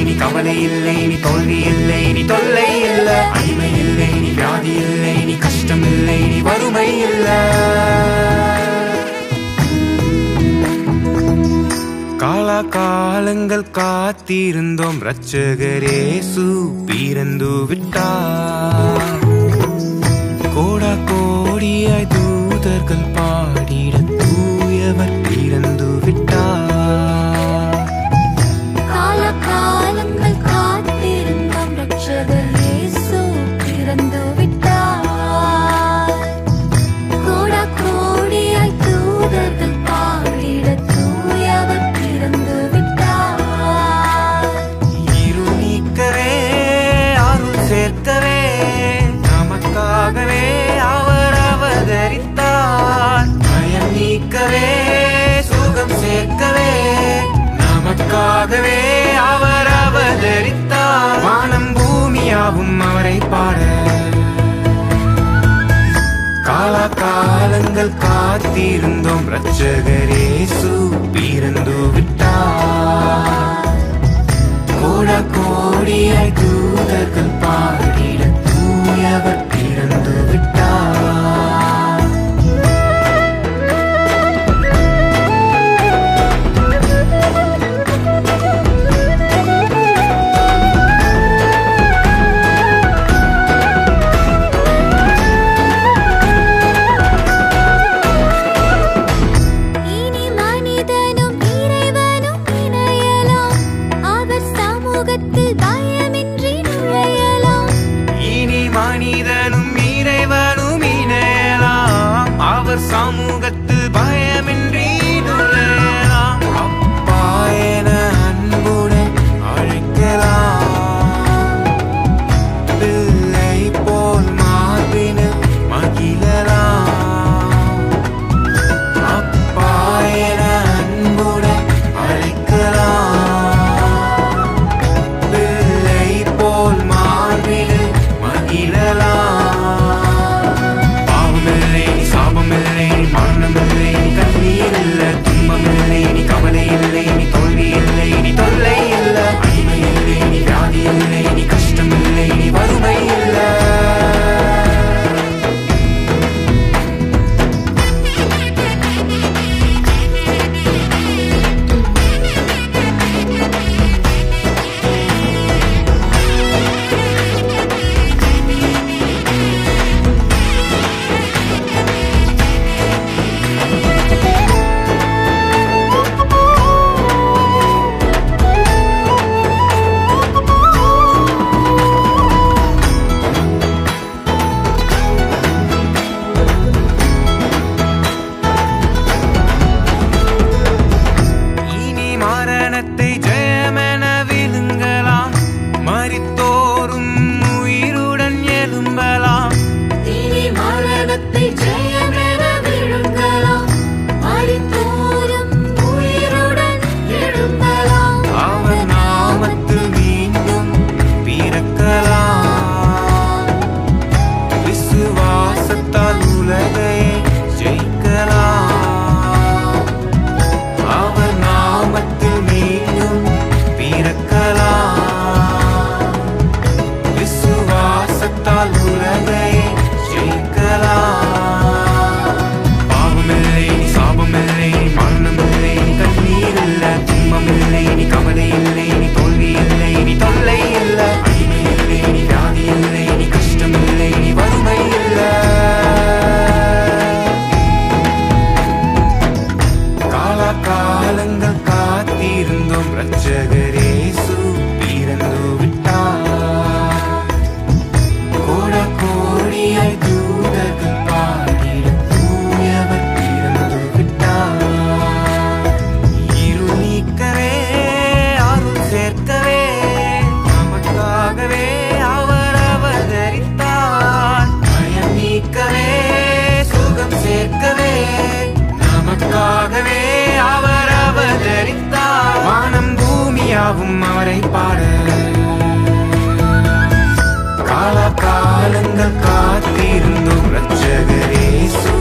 நீ கவலை இல்லை, நீ தோல்வி இல்லை, நீ தொல்லை இல்லை, அடிமை இல்லை, நீ வியாதி இல்லை, நீ கஷ்டம் இல்லை, நீ வறுமை இல்லை. காலங்கள் காத்திருந்தோம், இரட்சகர் இயேசு பிறந்து விட்டார். கோடா கோடியாய் தூதர்கள் பாடிட தூயவர் பிறந்து விட்டார். காலங்கள் காத்திருந்தோம், இரட்சகர் இயேசு பிறந்து விட்டார். கோடா கோடியாய் தூதர்கள் பாடிட தூயவர் பிறந்து விட்டார். இருள் நீக்கவே அருள் சேர்க்கவே நமக்காகவே அவர் அவதரித்தார். பயம் நீக்கவே சுகம் சேர்க்கவே நமக்காகவே அவர் அவதரித்தார். வானம் பூமியாவும் அவரை பாட காலங்கள் காத்திருந்தோம், இரட்சகர் இயேசு பிறந்து விட்டார். கோடா கோடியாய் தூதர்கள் பாடிட தூயவர் பிறந்து விட்டார். மனிதனும் இறைவனும் இணையலாம், அவர் சமூகத்தில் பயமின்றி நுழையலாம். அப்பா என அன்புடன் அழைக்கலாம், பிள்ளை போல் மார்பினில் மகிழலாம். அப்பா என அன்புடன் அழைக்கலாம், பிள்ளை போல் மார்பினில் பாவமில்லை, சாபமில்லை, மரணமில்லை, கண்ணீர் இல்லை, துன்பமில்லை, நீ கவலை இல்லை, நீ தோல்வி இல்லை, நீ தொல்லை இல்லை, அடிமை இல்லை, நீ வியாதி இல்லை, நீ கஷ்டம் இல்லை, நீ வறுமை இல்லை. ஜெயமென விழுங்கலாம், மரித்தோரும் உயிருடன் எழும்பலாம். இனி மரணத்தை ஜெயமென விழுங்கலாம், மரித்தோரும் உயிருடன் எழும்பலாம். அவர் நாமத்தில் மீண்டும் பிறக்கலாம், விசுவாசத்தால் உலகை ஜெயிக்கலாம். அவர் நாமத்தில் மீண்டும் பிறக்கலாம், விசுவாசத்தால் உலகை ஜெயிக்கலாம். பாவமில்லை, சாபமில்லை, மரணமில்லை, கண்ணீர் இல்லை, துன்பமில்லை, நீ கவலை இல்லை, நீ தோல்வி இல்லை, நீ தொல்லை இல்லை, அடிமை இல்லை, நீ வியாதி இல்லை, நீ கஷ்டம் இல்லை, நீ வறுமை இல்லை. காலங்கள் காத்திருந்தோம், இரட்சகர் இயேசு பிறந்து விட்டார். கோடா கோடியாய் தூதர்கள் பாடிட தூயவர் பிறந்து விட்டார். இருள் நீக்கவே அருள் சேர்க்கவே நமக்காகவே அவர் அவதரித்தார். பயம் நீக்கவே சுகம் சேர்க்கவே நமக்காகவே அவர் அவதரித்தார். வானம் பூமியாவும் அவரை பாட காலங்கள் காத்திருந்தோம், இரட்சகர் இயேசு